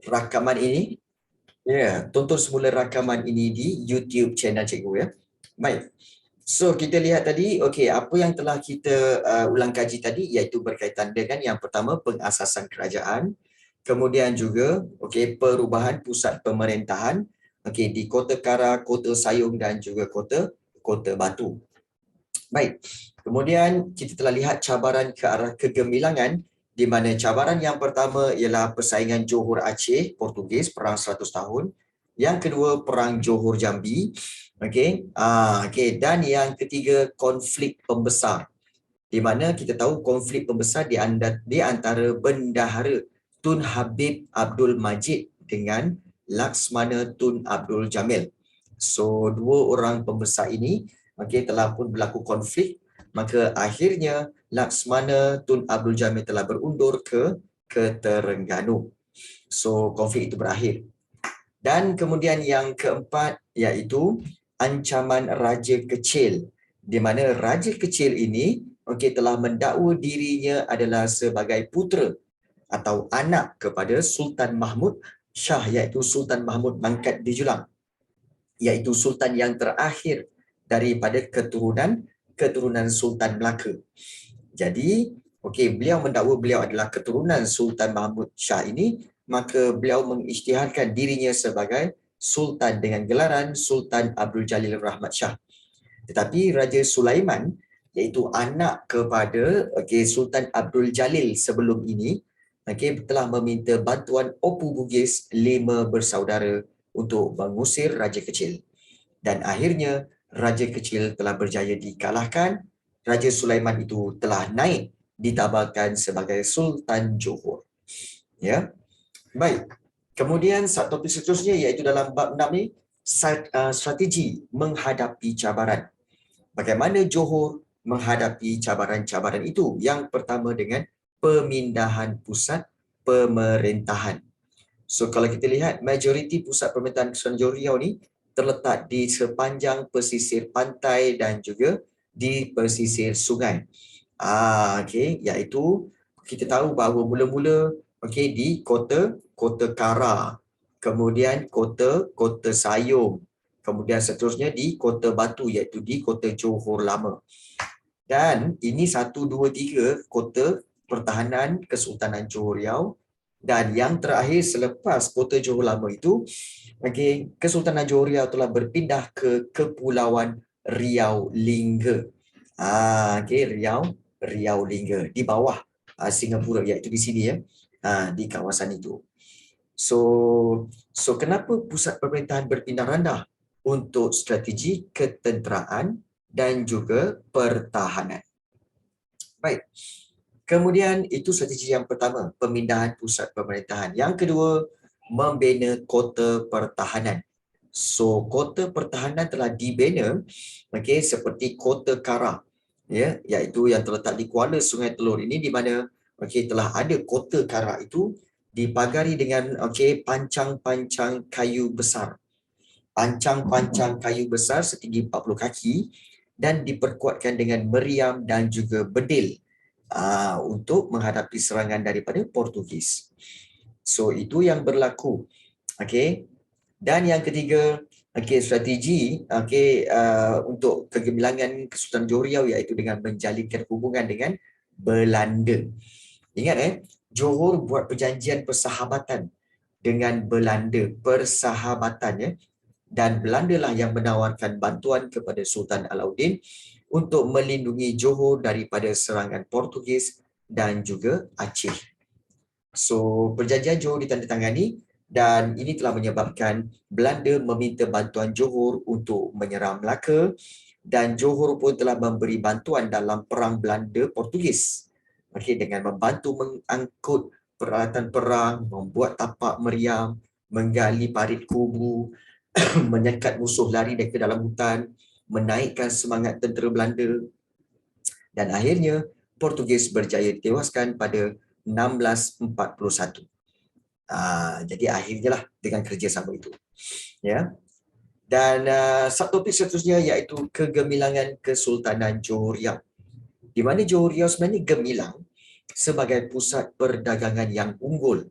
rakaman ini. Ya, tonton semula rakaman ini di YouTube channel cikgu ya. Baik. So, kita lihat tadi, okey, apa yang telah kita ulang kaji tadi iaitu berkaitan dengan yang pertama pengasasan kerajaan, kemudian juga okey perubahan pusat pemerintahan okey di Kota Kara, Kota Sayong dan juga Kota Batu. Baik. Kemudian kita telah lihat cabaran ke arah kegemilangan di mana cabaran yang pertama ialah persaingan Johor Aceh Portugis perang 100 tahun. Yang kedua perang Johor Jambi. Okey. Okey, dan yang ketiga konflik pembesar. Di mana kita tahu konflik pembesar di antara Bendahara Tun Habib Abdul Majid dengan Laksmana Tun Abdul Jamil. So, dua orang pembesar ini telah pun berlaku konflik, maka akhirnya Laksmana Tun Abdul Jamil telah berundur ke Terengganu. So, konflik itu berakhir. Dan kemudian yang keempat iaitu ancaman Raja Kecil, di mana Raja Kecil ini telah mendakwa dirinya adalah sebagai putera atau anak kepada Sultan Mahmud Shah, iaitu Sultan Mahmud Mangkat di Julang, iaitu Sultan yang terakhir daripada keturunan Sultan Melaka. Jadi, beliau mendakwa beliau adalah keturunan Sultan Mahmud Shah ini, maka beliau mengisytiharkan dirinya sebagai Sultan dengan gelaran Sultan Abdul Jalil Rahmat Shah. Tetapi Raja Sulaiman, iaitu anak kepada Sultan Abdul Jalil sebelum ini, telah meminta bantuan Opu Bugis 5 bersaudara untuk mengusir Raja Kecil. Dan akhirnya Raja Kecil telah berjaya dikalahkan. Raja Sulaiman itu telah naik ditabalkan sebagai Sultan Johor. Ya. Baik. Kemudian topik seterusnya iaitu dalam bab 6 ni strategi menghadapi cabaran. Bagaimana Johor menghadapi cabaran-cabaran itu? Yang pertama dengan pemindahan pusat pemerintahan. So kalau kita lihat majoriti pusat pemerintahan Kesultanan Johor Riau ni terletak di sepanjang pesisir pantai dan juga di pesisir sungai. Iaitu kita tahu bahawa mula-mula di Kota Kara, kemudian Kota Sayong, kemudian seterusnya di Kota Batu iaitu di Kota Johor Lama. Dan ini 1, 2, 3 kota pertahanan Kesultanan Johor Riau. Dan yang terakhir selepas Kota Johor Lama itu, Kesultanan Johor Riau telah berpindah ke Kepulauan Riau Lingga. Riau Lingga di bawah Singapura, iaitu di sini ya. Di kawasan itu. So kenapa pusat pemerintahan berpindah randah? Untuk strategi ketenteraan dan juga pertahanan. Baik. Kemudian itu strategi yang pertama, pemindahan pusat pemerintahan. Yang kedua, membina kota pertahanan. So kota pertahanan telah dibina seperti Kota Kara, ya, iaitu yang terletak di Kuala Sungai Telur ini, di mana telah ada Kota Kara itu dipagari dengan pancang-pancang kayu besar. Pancang-pancang kayu besar setinggi 40 kaki dan diperkuatkan dengan meriam dan juga bedil untuk menghadapi serangan daripada Portugis. So itu yang berlaku. Dan yang ketiga, strategi untuk kegemilangan Kesultanan Johor Riau iaitu dengan menjalinkan hubungan dengan Belanda. Ingat Johor buat perjanjian persahabatan dengan Belanda, persahabatan ya. Dan Belanda lah yang menawarkan bantuan kepada Sultan Alauddin untuk melindungi Johor daripada serangan Portugis dan juga Aceh. So, perjanjian Johor ditandatangani dan ini telah menyebabkan Belanda meminta bantuan Johor untuk menyerang Melaka, dan Johor pun telah memberi bantuan dalam perang Belanda Portugis. Dengan membantu mengangkut peralatan perang, membuat tapak meriam, menggali parit kubu, menyekat musuh lari dari ke dalam hutan, menaikkan semangat tentera Belanda, dan akhirnya Portugis berjaya ditewaskan pada 1641. Jadi akhirnya lah dengan kerjasama itu. Ya. Dan subtopik seterusnya iaitu kegemilangan Kesultanan Johor Riau. Di mana Johor Riau sebenarnya gemilang sebagai pusat perdagangan yang unggul.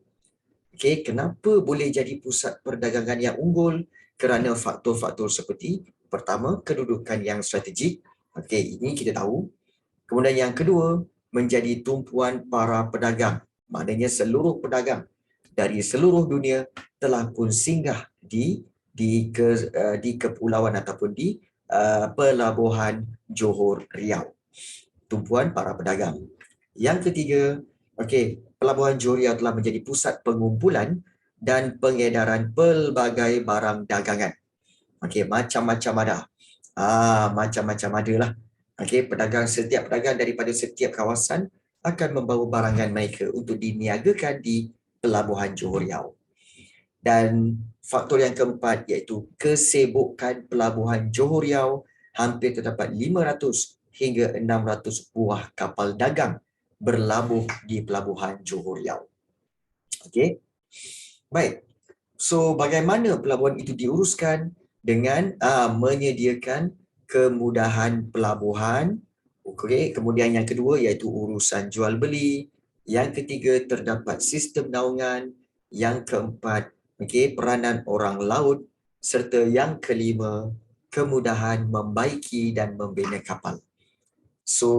Okey, kenapa boleh jadi pusat perdagangan yang unggul? Kerana faktor-faktor seperti pertama, kedudukan yang strategik. Okey, ini kita tahu. Kemudian yang kedua, menjadi tumpuan para pedagang. Maknanya seluruh pedagang dari seluruh dunia telah pun singgah di kepulauan ataupun di pelabuhan Johor Riau. Tumpuan para pedagang. Yang ketiga, pelabuhan Johor Riau telah menjadi pusat pengumpulan dan pengedaran pelbagai barang dagangan. Macam-macam ada. Macam-macam ada lah. Setiap pedagang daripada setiap kawasan akan membawa barangan mereka untuk diniagakan di pelabuhan Johor Riau. Dan faktor yang keempat iaitu kesibukan pelabuhan Johor Riau, hampir terdapat 500 hingga 600 buah kapal dagang berlabuh di pelabuhan Johor Riau. Okey. Baik. So bagaimana pelabuhan itu diuruskan? Dengan menyediakan kemudahan pelabuhan. Kemudian yang kedua iaitu urusan jual beli. Yang ketiga terdapat sistem naungan. Yang keempat peranan orang laut, serta yang kelima kemudahan membaiki dan membina kapal. So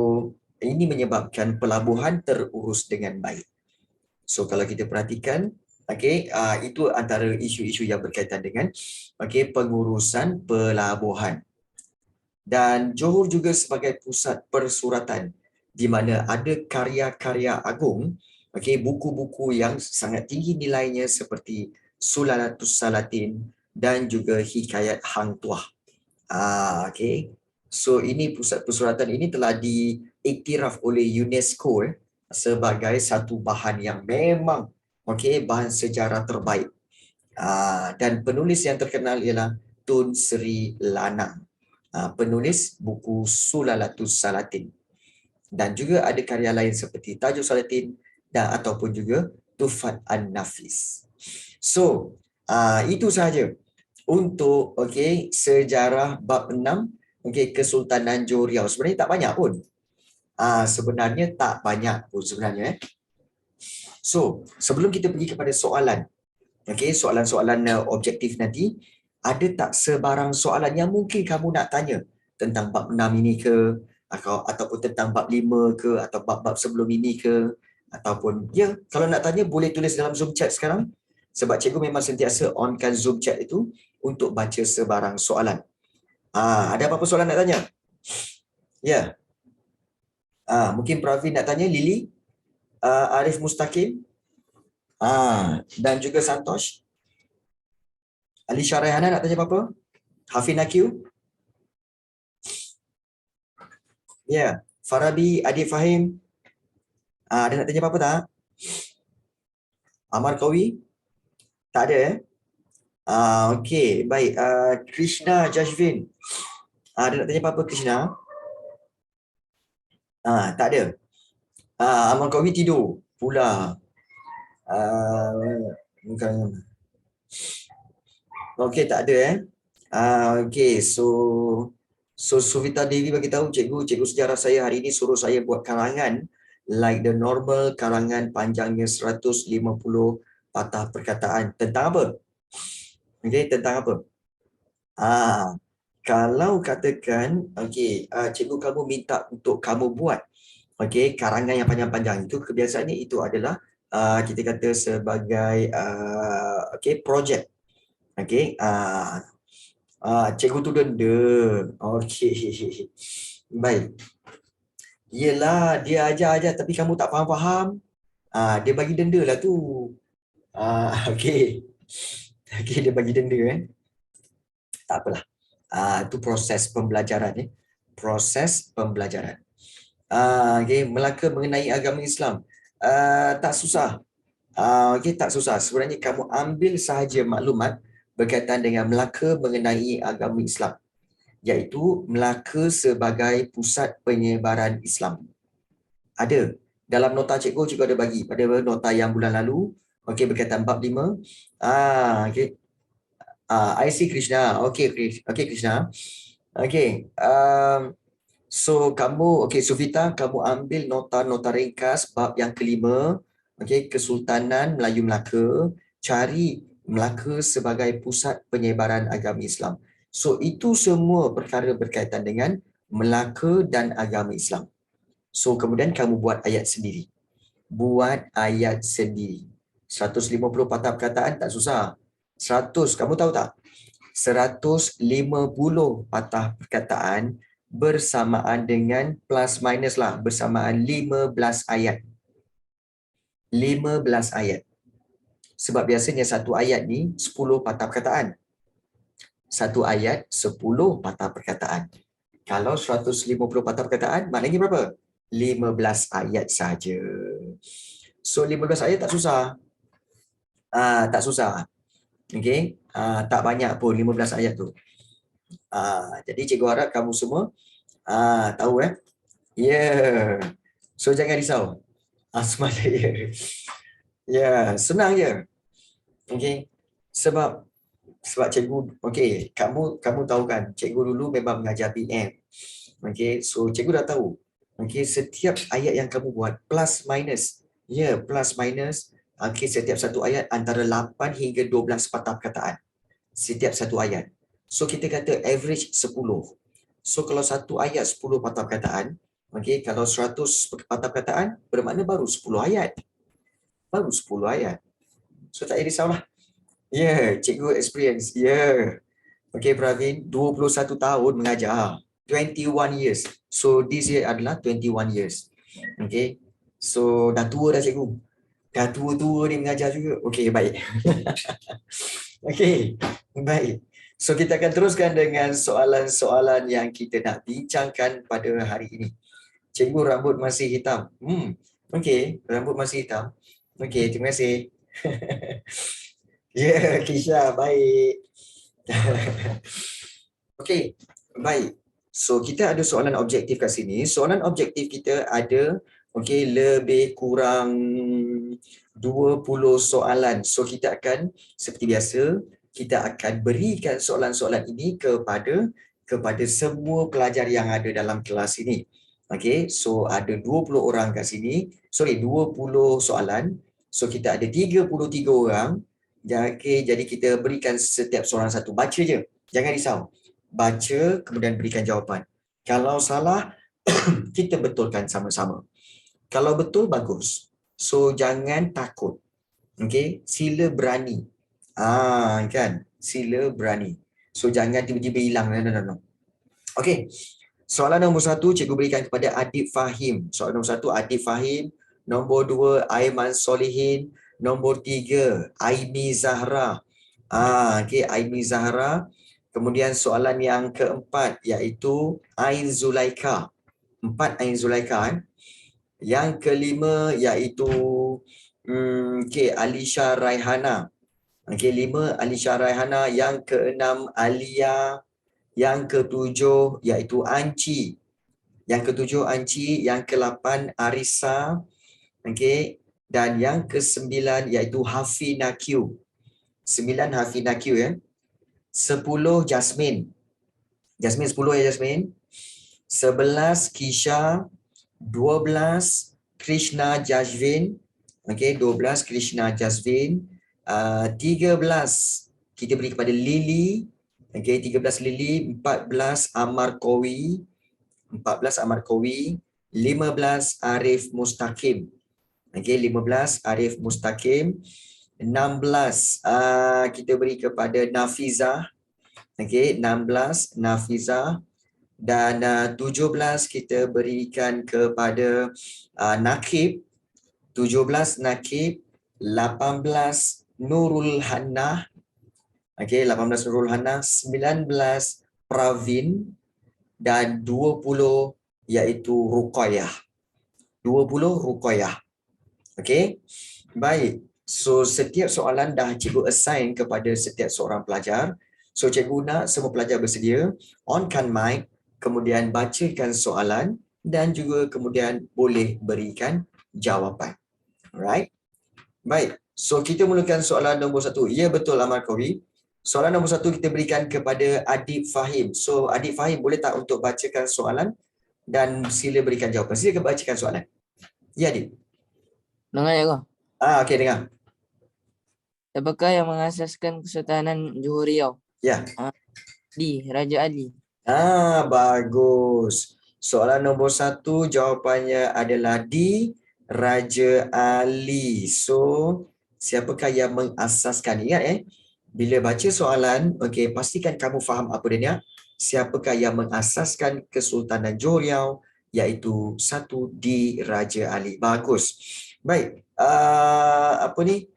ini menyebabkan pelabuhan terurus dengan baik. So kalau kita perhatikan, itu antara isu-isu yang berkaitan dengan pengurusan pelabuhan. Dan Johor juga sebagai pusat persuratan di mana ada karya-karya agung, buku-buku yang sangat tinggi nilainya seperti Sulalatus Salatin dan juga Hikayat Hang Tuah. So ini pusat persuratan ini telah diiktiraf oleh UNESCO sebagai satu bahan yang memang bahan sejarah terbaik. Dan penulis yang terkenal ialah Tun Sri Lanang, penulis buku Sulalatus Salatin. Dan juga ada karya lain seperti Tajuk Salatin dan ataupun juga Tufat An-Nafis. So, itu sahaja untuk sejarah bab 6 Kesultanan Johor Riau. Sebenarnya tak banyak pun. Sebenarnya tak banyak pun sebenarnya. So, sebelum kita pergi kepada soalan, soalan-soalan objektif nanti, ada tak sebarang soalan yang mungkin kamu nak tanya tentang bab 6 ini ke, ataupun tentang bab 5 ke, atau bab-bab sebelum ini ke, ataupun kalau nak tanya boleh tulis dalam Zoom chat sekarang, sebab cikgu memang sentiasa onkan Zoom chat itu untuk baca sebarang soalan. Ada apa-apa soalan nak tanya? Ya. Mungkin Pravin nak tanya, Lily, Arif Mustaqim, dan juga Santosh. Alisha Raihana nak tanya apa-apa? Hafin Akil? Ya. Farabi, Adi Fahim. Ada nak tanya apa-apa tak? Amar Kawi? Tak ada okey, baik. Krishna Jashvin. Ada nak tanya apa-apa Krishna? Tak ada. Amar Kawi tidur pula. Okey, tak ada okey, so Suvita Devi bagi tahu cikgu sejarah saya hari ini suruh saya buat karangan like the normal, karangan panjangnya 150 patah perkataan. Tentang apa? Tentang apa? Kalau katakan cikgu kamu minta untuk kamu buat karangan yang panjang-panjang, itu kebiasaannya itu adalah kita kata sebagai projek. Cikgu tu denda. Baik. Yelah, dia ajar tapi kamu tak faham-faham. Dia bagi denda lah tu. Dia bagi denda tak apalah. Itu proses pembelajaran Proses pembelajaran. Melaka mengenai agama Islam. Tak susah. Tak susah. Sebenarnya kamu ambil sahaja maklumat berkaitan dengan Melaka mengenai agama Islam, iaitu Melaka sebagai pusat penyebaran Islam. Ada. Dalam nota cikgu ada bagi pada nota yang bulan lalu, berkaitan bab 5. I see Krishna. Krishna. So kamu, Sufita, kamu ambil nota-nota ringkas bab yang kelima, Kesultanan Melayu Melaka, cari Melaka sebagai pusat penyebaran agama Islam. So itu semua perkara berkaitan dengan Melaka dan agama Islam. So kemudian kamu buat ayat sendiri. Buat ayat sendiri. 150 patah perkataan tak susah. 100, kamu tahu tak? 150 patah perkataan bersamaan dengan plus minus lah, bersamaan 15 ayat. 15 ayat. Sebab biasanya satu ayat ni 10 patah perkataan. Satu ayat 10 patah perkataan. Kalau 150 patah perkataan, maknanya berapa? 15 ayat saja. So 15 ayat tak susah. Tak susah. Okey, tak banyak pun 15 ayat tu. Jadi cikgu harap kamu semua tahu Yeah. So jangan risau. Semata ya. Yeah, senang je. Okey. Sebab cikgu, okey, kamu tahu kan, cikgu dulu memang mengajar PM. Okey, so cikgu dah tahu. Okey, setiap ayat yang kamu buat plus minus. Plus minus. Okey, setiap satu ayat antara 8 hingga 12 patah perkataan. Setiap satu ayat. So kita kata average 10. So kalau satu ayat 10 patah perkataan, okey, kalau 100 patah perkataan, bermakna baru 10 ayat. Baru 10 ayat. So tak payah risaulah. Cikgu experience. Okey Pravin, 21 tahun mengajar. 21 years. So this year adalah 21 years. Okey. So dah tua dah cikgu. Dah tua-tua ni mengajar juga. Okey, baik. Okey, baik. So kita akan teruskan dengan soalan-soalan yang kita nak bincangkan pada hari ini. Cikgu rambut masih hitam. Okey, rambut masih hitam. Okey, terima kasih. Kisha, baik. Okey, baik. So kita ada soalan objektif kat sini. Soalan objektif kita ada lebih kurang 20 soalan. So kita akan seperti biasa, kita akan berikan soalan-soalan ini kepada semua pelajar yang ada dalam kelas ini. Okey, so ada 20 orang kat sini. 20 soalan. So kita ada 33 orang. Okay, jadi kita berikan setiap seorang satu. Baca je. Jangan risau. Baca, kemudian berikan jawapan. Kalau salah, kita betulkan sama-sama. Kalau betul, bagus. So, jangan takut. Okay, sila berani. Kan? Sila berani. So, jangan tiba-tiba hilang. No. Okay. Soalan nombor 1, cikgu berikan kepada Adib Fahim. Soalan nombor 1, Adib Fahim. Nombor 2, Aiman Solihin. Nombor 3, Aimi Zahra. Okay, Aimi Zahra. Kemudian soalan yang keempat iaitu Ain Zulaika. 4 Ain Zulaika. Yang kelima iaitu Alisha Raihana. 5 Alisha Raihana. Yang keenam Alia. Yang ketujuh iaitu Anci. Yang ketujuh Anci. Yang ke-8 Arisa. Dan yang ke-9 iaitu Hafina Q. 9 Hafina Q 10 Jasmine. Jasmine 10 Jasmine. 11 Kisha. 12 Krishna Jasvin. 12 Krishna Jasvin. 13 kita beri kepada Lily. 13 Lily. 14 Amar Kowi. 15 Arif Mustaqim. 15 Arif Mustaqim. 16 kita beri kepada Nafizah. 16 Nafizah. Dan 17 kita berikan kepada Nakib. 17 Nakib. 18 Nurul Hannah. 18 Nurul Hannah. 19 Pravin. Dan 20 iaitu Ruqayyah. 20 Ruqayyah. Okey. Baik. So setiap soalan dah cikgu assign kepada setiap seorang pelajar. So cikgu nak semua pelajar bersedia onkan mic, kemudian bacakan soalan dan juga kemudian boleh berikan jawapan. Alright. Baik. So kita mulakan soalan nombor 1. Ya, betul Amar Kowi. Soalan nombor 1 kita berikan kepada Adib Fahim. So Adib Fahim, boleh tak untuk bacakan soalan dan sila berikan jawapan. Sila bacakan soalan. Ya, Adib. Dengar ya kau? Okey, dengar. Siapakah yang mengasaskan Kesultanan Johor Riau? Ya. D. Raja Ali. Bagus. Soalan nombor 1 jawapannya adalah D. Raja Ali. So, siapakah yang mengasaskan? Ingat bila baca soalan, okey, pastikan kamu faham apa dia. Siapakah yang mengasaskan Kesultanan Johor Riau? Iaitu 1 D. Raja Ali. Bagus. Baik. Apa ni?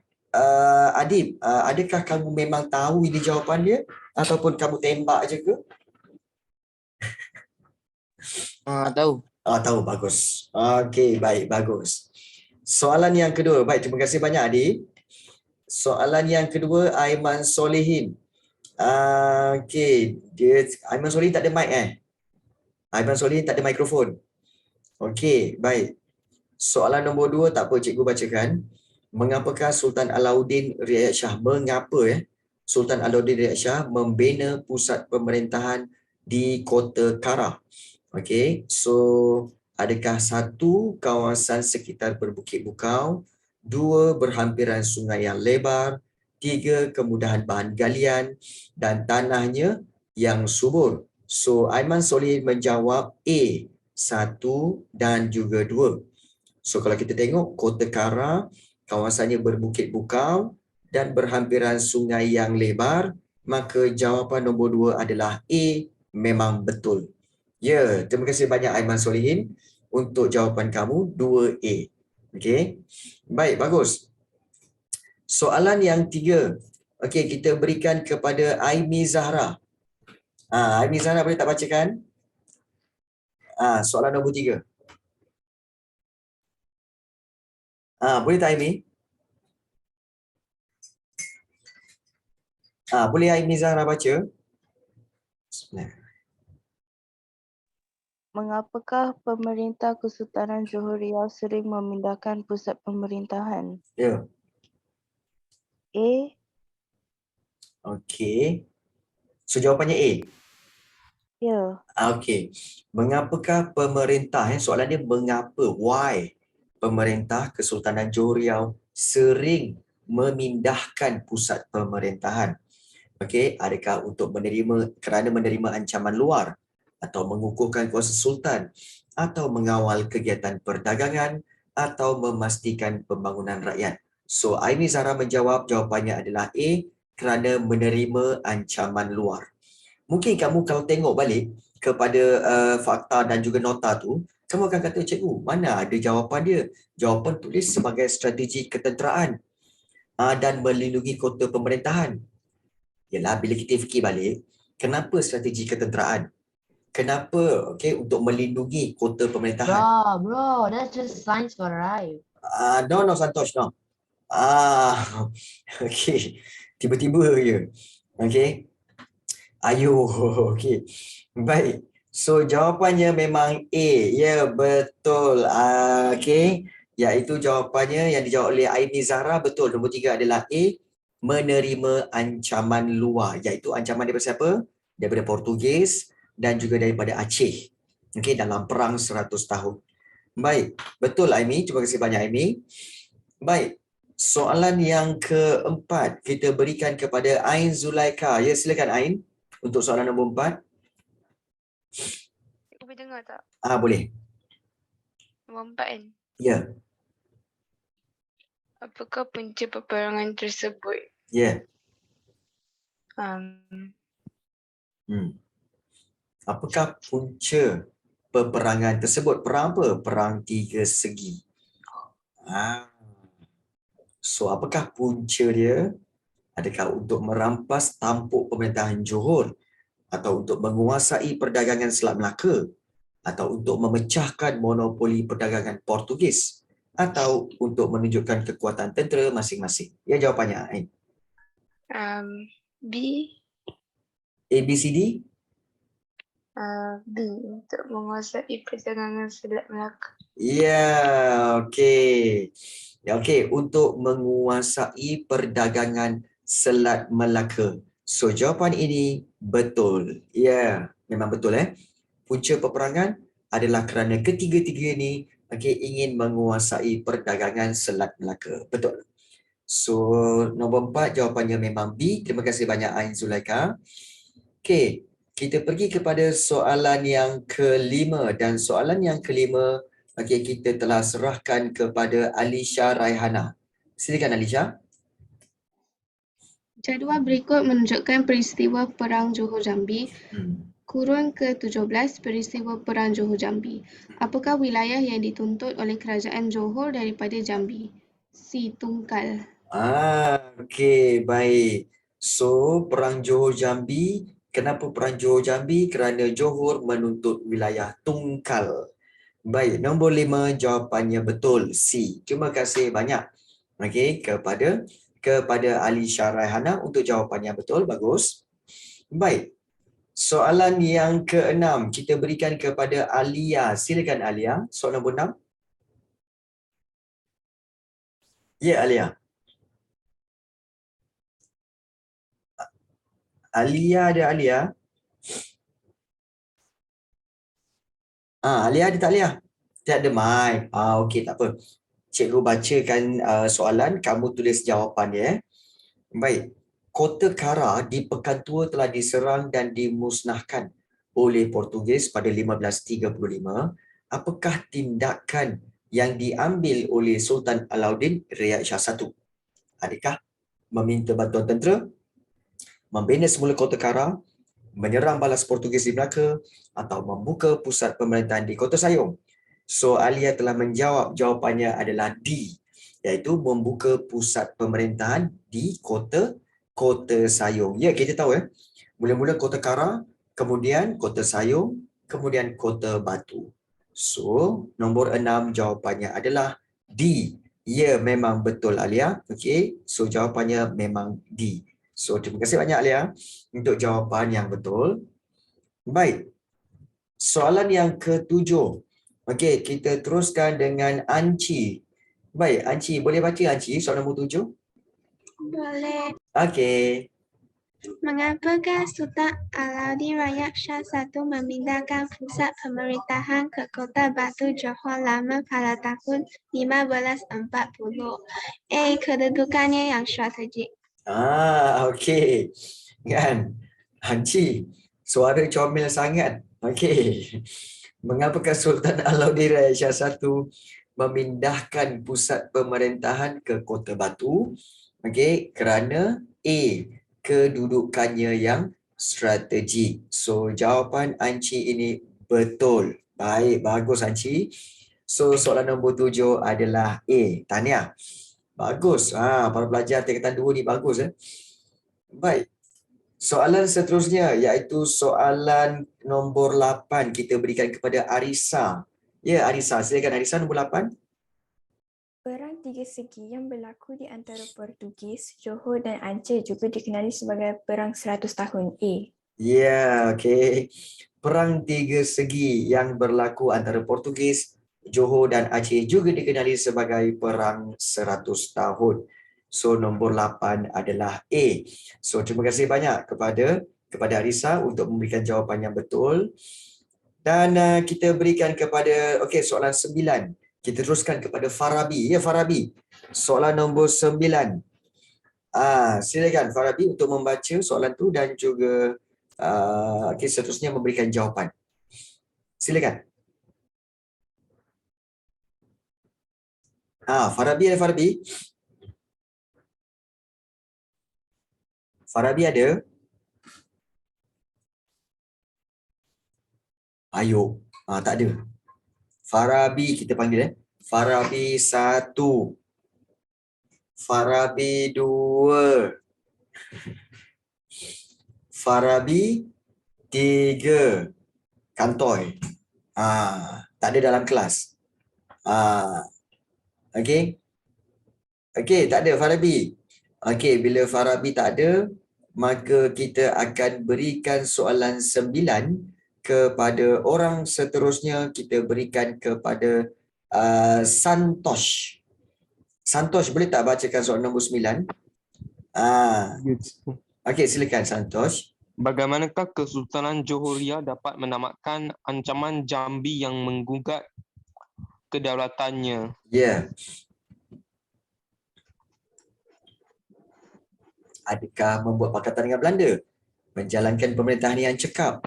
Adib, adakah kamu memang tahu ini jawapan dia? Ataupun kamu tembak je ke? Tahu. Tahu, bagus. Okey, baik, bagus. Soalan yang kedua. Baik, terima kasih banyak Adib. Soalan yang kedua, Aiman Solihin. Okey, Aiman Solihin tak ada mic Aiman Solihin tak ada mikrofon. Okey, baik. Soalan nombor 2 tak apa, cikgu bacakan. Mengapakah Sultan Alauddin Riayat Shah Sultan Alauddin Riayat Shah membina pusat pemerintahan di Kota Kara? Okey, so adakah 1 kawasan sekitar berbukit bukau, 2 berhampiran sungai yang lebar, 3 kemudahan bahan galian dan tanahnya yang subur? So Aiman Solihin menjawab A, 1 dan juga 2. So kalau kita tengok Kota Kara, kawasannya berbukit bukau dan berhampiran sungai yang lebar, maka jawapan nombor 2 adalah A, memang betul. Ya, terima kasih banyak Aiman Solihin untuk jawapan kamu 2A. Okey. Baik, bagus. Soalan yang 3. Okey, kita berikan kepada Aimi Zahra. Aimi Zahra boleh tak bacakan? Soalan nombor 3. Boleh tak Aimi? Boleh Aimi Zahra baca? Mengapakah pemerintah Kesultanan Johor Riau sering memindahkan pusat pemerintahan? Ya. A. Okey. So jawapannya A. Ya. Okey. Mengapakah pemerintah, soalan dia mengapa, why pemerintah Kesultanan Johor Riau sering memindahkan pusat pemerintahan? Okey, adakah untuk kerana menerima ancaman luar atau mengukuhkan kuasa sultan atau mengawal kegiatan perdagangan atau memastikan pembangunan rakyat? So Aimi Zahra menjawab jawapannya adalah A, kerana menerima ancaman luar. Mungkin kamu kalau tengok balik kepada fakta dan juga nota tu, kamu akan kata, cikgu, mana ada jawapan dia? Jawapan tulis sebagai strategi ketenteraan dan melindungi kota pemerintahan. Yalah, bila kita fikir balik, kenapa strategi ketenteraan? Kenapa untuk melindungi kota pemerintahan? Bro, that's just science for life. No, Santosh, no. Okay. Tiba-tiba je. Okay. Ayo, okay. Baik. So, jawapannya memang A. Ya, betul. Okay. Iaitu jawapannya yang dijawab oleh Aini Zahra. Betul. Nombor 3 adalah A. Menerima ancaman luar, iaitu ancaman daripada siapa? Daripada Portugis dan juga daripada Aceh. Okey, dalam perang 100 tahun. Baik, betul Aimi. Terima kasih banyak Aimi. Baik, soalan yang keempat kita berikan kepada Ain Zulaika. Ya, silakan Ain untuk soalan nombor 4. Boleh dengar tak? Boleh. Nombor 4 kan? Ya. Apakah punca peperangan tersebut? Ya. Um, Apakah punca peperangan tersebut? Perang apa? Perang tiga segi. So, apakah punca dia? Adakah untuk merampas tampuk pemerintahan Johor? Atau untuk menguasai perdagangan Selat Melaka? Atau untuk memecahkan monopoli perdagangan Portugis? Atau untuk menunjukkan kekuatan tentera masing-masing? Ya, jawapannya Ain. B. A, B, C, D? B. Untuk menguasai perdagangan Selat Melaka. Ya, okey. Ya, okey, untuk menguasai perdagangan Selat Melaka. So, jawapan ini betul. Ya, memang betul Punca peperangan adalah kerana ketiga-tiga ini ingin menguasai perdagangan Selat Melaka. Betul. So nombor 4 jawapannya memang B. Terima kasih banyak Ain Zulaika. Okey, kita pergi kepada soalan yang kelima, dan soalan yang kelima kita telah serahkan kepada Alisha Raihana. Silakan Alisha. Jadual berikut menunjukkan peristiwa Perang Johor Jambi. Kurun ke-17 peristiwa Perang Johor Jambi. Apakah wilayah yang dituntut oleh Kerajaan Johor daripada Jambi? C. Tungkal. Okey, baik. So, Perang Johor Jambi, kenapa Perang Johor Jambi? Kerana Johor menuntut wilayah Tungkal. Baik, nombor 5 jawapannya betul, C. Terima kasih banyak. Okey, kepada Alisha Raihana untuk jawapannya betul, bagus. Baik. Soalan yang ke-6 kita berikan kepada Alia. Silakan Alia, soalan nombor 6. Ya, Alia. Alia ada Alia? Alia ada tak Alia? Tak ada mic. Okey, tak apa. Cikgu bacakan soalan, kamu tulis jawapan ya. Baik. Kota Kara di Pekan Tua telah diserang dan dimusnahkan oleh Portugis pada 1535. Apakah tindakan yang diambil oleh Sultan Alauddin Riyad Shah I? Adakah meminta bantuan tentera, membina semula Kota Kara, menyerang balas Portugis di Melaka, atau membuka pusat pemerintahan di Kota Sayong? So Alia telah menjawab, jawapannya adalah D, iaitu membuka pusat pemerintahan di Kota Sayong. Ya, kita tahu mula-mula Kota Kara, kemudian Kota Sayong, kemudian Kota Batu. So nombor 6 jawapannya adalah D. Ya, memang betul Alia. Okey, so jawapannya memang D. So terima kasih banyak Alia untuk jawapan yang betul. Baik. Soalan yang ke-7. Okey, kita teruskan dengan Anci. Baik, Anci, boleh baca Anci soalan nombor 7? Boleh. Okey. Mengapakah Sultan Alauddin Riyad Shah I memindahkan pusat pemerintahan ke Kota Batu Johor Lama pada tahun 1540? A. Kedudukannya yang strategik. Okey. Kan? Anci, suara comel sangat. Okey. Mengapakah Sultan Alauddin Riyad Shah I memindahkan pusat pemerintahan ke Kota Batu? Okey, kerana A. Kedudukannya yang strategik. So jawapan Anci ini betul. Baik, bagus Anci. So soalan nombor 7 adalah A. Tahniah. Bagus. Para pelajar tingkatan 2 ni bagus Baik. Soalan seterusnya iaitu soalan nombor 8 kita berikan kepada Arisa. Ya, Arisa. Silakan Arisa, nombor 8. Perang tiga segi yang berlaku di antara Portugis, Johor dan Aceh juga dikenali sebagai Perang 100 Tahun. A. Ya, okey. Perang tiga segi yang berlaku antara Portugis, Johor dan Aceh juga dikenali sebagai Perang 100 Tahun. So nombor 8 adalah A. So terima kasih banyak kepada Arisa untuk memberikan jawapan yang betul. Dan kita berikan kepada soalan 9. Kita teruskan kepada Farabi. Ya, Farabi. Soalan nombor 9. Silakan Farabi untuk membaca soalan tu dan juga seterusnya memberikan jawapan. Silakan. Farabi ada Farabi? Farabi ada? Ayo. Tak ada. Farabi kita panggil Farabi 1. Farabi 2. Farabi 3. Kantoi. Tak ada dalam kelas. Okey. Okey, tak ada Farabi. Okey, bila Farabi tak ada, maka kita akan berikan soalan 9 kepada orang seterusnya. Kita berikan kepada Santosh. Santosh, boleh tak bacakan soalan nombor 9? Okey, silakan Santosh. Bagaimanakah Kesultanan Johoriah dapat menamatkan ancaman Jambi yang menggugat kedaulatannya? Ya. Adakah membuat pakatan dengan Belanda? Menjalankan pemerintahan yang cekap?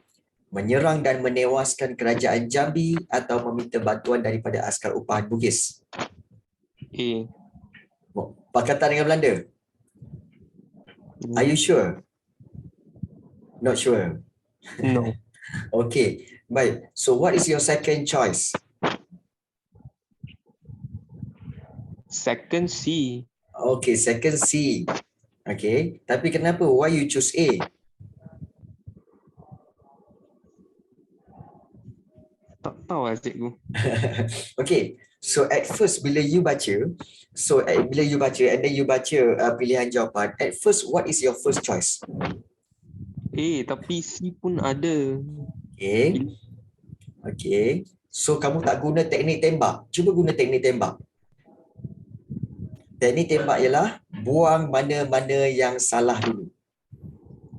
Menyerang dan menewaskan kerajaan Jambi atau meminta bantuan daripada askar upahan Bugis? A. Pakatan dengan Belanda? Are you sure? Not sure. No. Okay, baik. So what is your second choice? Second C. Okay, second C. Okay, tapi kenapa? Why you choose A? Tak tahu lah cikgu. Okay, so at first bila you baca, and then you baca pilihan jawapan, at first what is your first choice? A, tapi C pun ada. Okay. Okay. So kamu tak guna teknik tembak. Cuba guna teknik tembak. Teknik tembak ialah buang mana-mana yang salah dulu.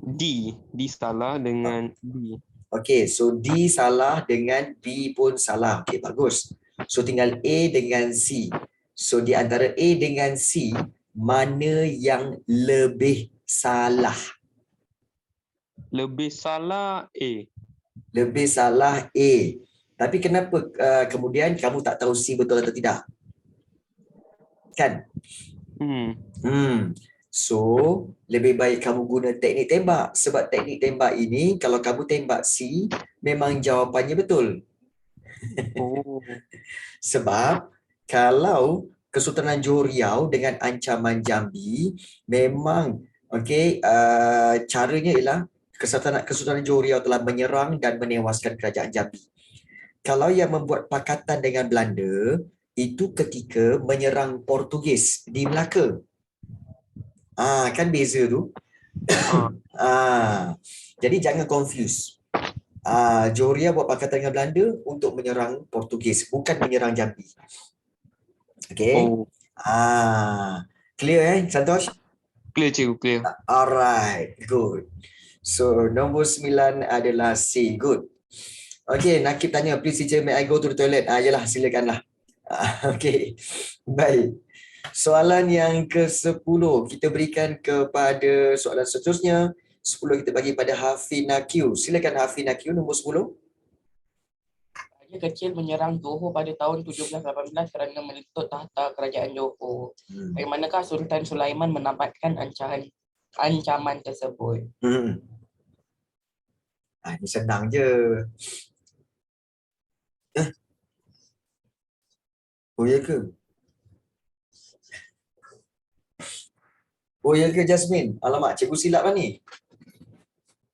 D. D salah dengan B. Okay, so D salah dengan B pun salah. Okay, bagus. So tinggal A dengan C. So di antara A dengan C, mana yang lebih salah? Lebih salah A. Lebih salah A. Tapi kenapa kemudian kamu tak tahu C betul atau tidak? Kan? So, lebih baik kamu guna teknik tembak. Sebab teknik tembak ini, kalau kamu tembak C, memang jawapannya betul. Oh. Sebab, kalau Kesultanan Johor Riau dengan ancaman Jambi, memang caranya ialah Kesultanan Johor Riau telah menyerang dan menewaskan kerajaan Jambi. Kalau yang membuat pakatan dengan Belanda, itu ketika menyerang Portugis di Melaka. Kan beza tu. Jadi jangan confuse. Johor Riau buat pakatan dengan Belanda untuk menyerang Portugis, bukan menyerang Jambi. Okay. Oh. Clear Santosh? Clear cikgu, clear. Alright, good. So nombor 9 adalah C. Good. Okay, Nakib tanya, please teacher, may I go to the toilet? Yalah, silakanlah. Okay, baik. Soalan yang ke-10 kita berikan kepada soalan seterusnya. 10 kita bagi pada Hafina Q. Silakan Hafina Q, nombor 10. Raja kecil menyerang Johor pada tahun 1718 kerana menuntut tahta kerajaan Johor. Bagaimanakah Sultan Sulaiman menampakkan ancaman tersebut? Ini senang je. Oh ya ke? Oh ya ke Jasmine? Alamak, cikgu silap lah ni.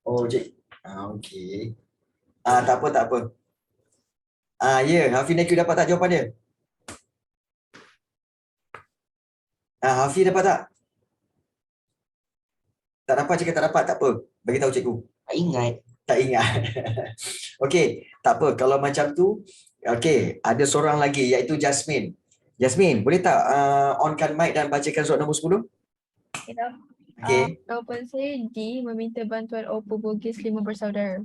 Oh, cik. Okey. Tak apa. Ya, Hafina Q dapat tak jawapan dia? Hafiz dapat tak? Tak dapat, cakap tak dapat, tak apa. Bagi tahu cikgu. Tak ingat. Okey, tak apa. Kalau macam tu, okey, ada seorang lagi iaitu Jasmine. Jasmine, boleh tak onkan mic dan bacakan soalan nombor 10? Okay. Jawapan saya D, meminta bantuan Opo Bugis 5 bersaudara.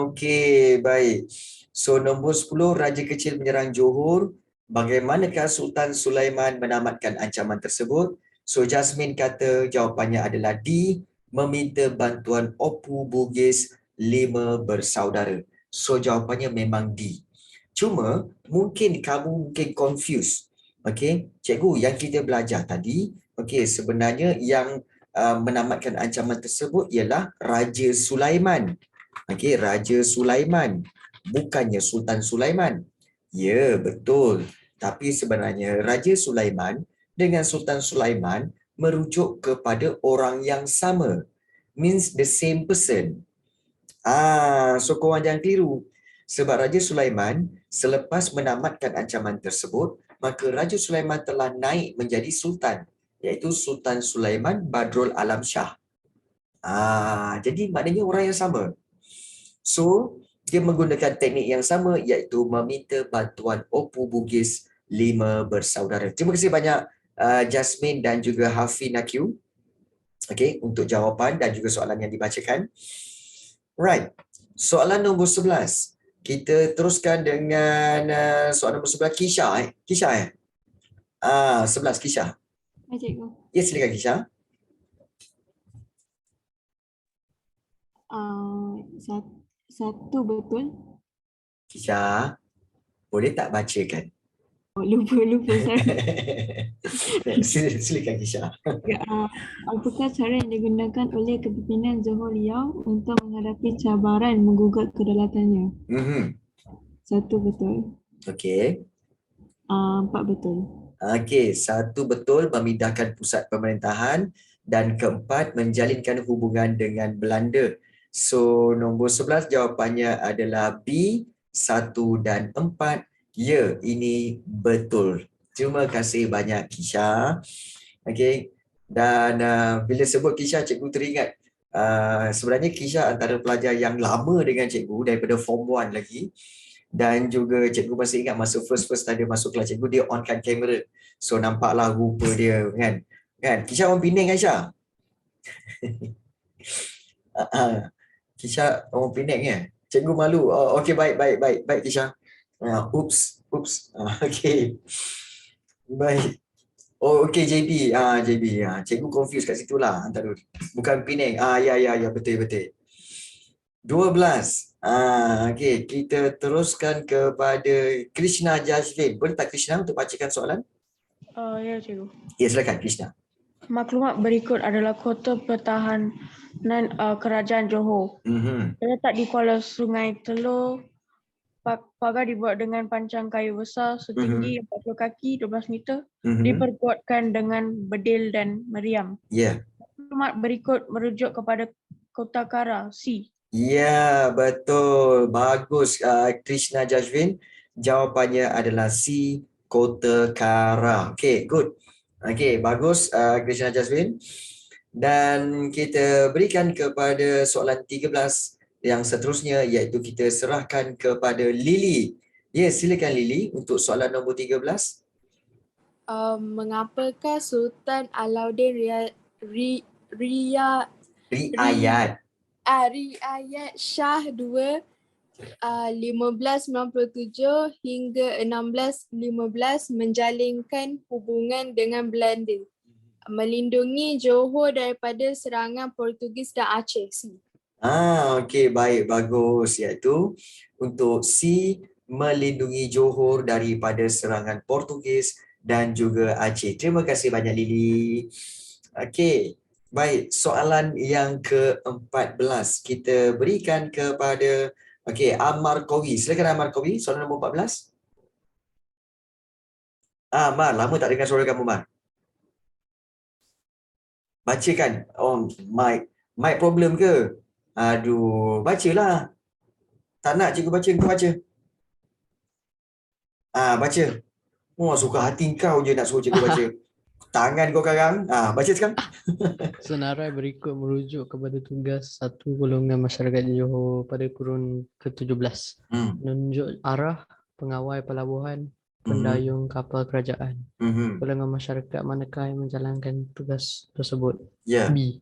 Okey, baik. So nombor 10, Raja Kecil menyerang Johor. Bagaimanakah Sultan Sulaiman menamatkan ancaman tersebut? So Jasmine kata jawapannya adalah D, meminta bantuan Opo Bugis 5 bersaudara. So jawapannya memang D. Cuma mungkin kamu confused. Okey, cikgu yang kita belajar tadi, okey, sebenarnya yang menamatkan ancaman tersebut ialah Raja Sulaiman. Okey, Raja Sulaiman, bukannya Sultan Sulaiman. Ya, betul. Tapi sebenarnya Raja Sulaiman dengan Sultan Sulaiman merujuk kepada orang yang sama. Means the same person. So korang jangan keliru. Sebab Raja Sulaiman selepas menamatkan ancaman tersebut, maka Raja Sulaiman telah naik menjadi Sultan, iaitu Sultan Sulaiman Badrul Alam Shah. Jadi maknanya orang yang sama. So, dia menggunakan teknik yang sama, iaitu meminta bantuan Opo Bugis 5 bersaudara. Terima kasih banyak Jasmine dan juga Hafina Q. Okay, untuk jawapan dan juga soalan yang dibacakan. Right. Soalan nombor 11. Kita teruskan dengan soalan nombor 11, Kisha. Kisha 11, Kisha. Cikgu. Ya, silakan Kisha. Satu betul. Kisha, boleh tak bacakan? Lupa, sorry. Silakan Kisha. Apakah cara yang digunakan oleh kepimpinan Johor Riau untuk menghadapi cabaran menggugat kedaulatannya? Satu betul. Okey. 4 betul. Okey, satu betul memindahkan pusat pemerintahan dan keempat menjalinkan hubungan dengan Belanda. So nombor 11 jawapannya adalah B, 1 dan 4. Ya, ini betul. Terima kasih banyak Kisha. Okey. Dan bila sebut Kisha, cikgu teringat sebenarnya Kisha antara pelajar yang lama dengan cikgu daripada form 1 lagi. Dan juga cikgu masih ingat masa first dia masuk kelas cikgu, dia onkan kamera. So nampaklah rupa dia kan. Kisha orang Penang kan Kisha? Kisha orang Penang ya? Cikgu malu. Oh, okey, baik Kisha. Oops. Okey. Baik. Oh, okey JB. JB. Cikgu confuse kat situ lah antara bukan Penang. Ya betul. 12. Okey, kita teruskan kepada Krishna Jazlin. Boleh tak Krishna untuk bacakan soalan? Ya, cikgu. Ya, silakan Krishna. Maklumat berikut adalah kota pertahanan kerajaan Johor. Terletak di Kuala Sungai Telur. Pagar dibuat dengan pancang kayu besar setinggi 40 kaki, 12 meter. Diperkuatkan dengan bedil dan meriam. Ya. Maklumat berikut merujuk kepada Kota Kara, C. Ya, betul. Bagus Krishna Jazlin. Jawapannya adalah C, Kota Kara. Okey, good. Okey, bagus Krishna Jazlin. Dan kita berikan kepada soalan 13 yang seterusnya, iaitu kita serahkan kepada Lily. Ya, silakan Lily untuk soalan nombor 13. Mengapakah Sultan Alauddin Riayat Shah II 1597 hingga 1615 menjalinkan hubungan dengan Belanda, melindungi Johor daripada serangan Portugis dan Aceh? Okey, baik, bagus. Iaitu untuk C, melindungi Johor daripada serangan Portugis dan juga Aceh. Terima kasih banyak Lily. Okey, baik. Soalan yang ke-14 kita berikan kepada Ammar Qawi. Silakan Ammar Qawi, soalan nombor 14. Ammar, lama tak dengar suara kamu, Ammar. Bacakan. Oh, mic problem ke? Aduh, bacalah. Tak nak cikgu baca, kau baca. Baca. Oh, suka hati kau je nak suruh cikgu baca. Tangan kau karang. Baca sekarang. Senarai berikut merujuk kepada tugas satu golongan masyarakat Johor pada kurun ke-17. Menunjuk arah pengawal pelabuhan, pendayung kapal kerajaan. Golongan masyarakat manakah yang menjalankan tugas tersebut? B.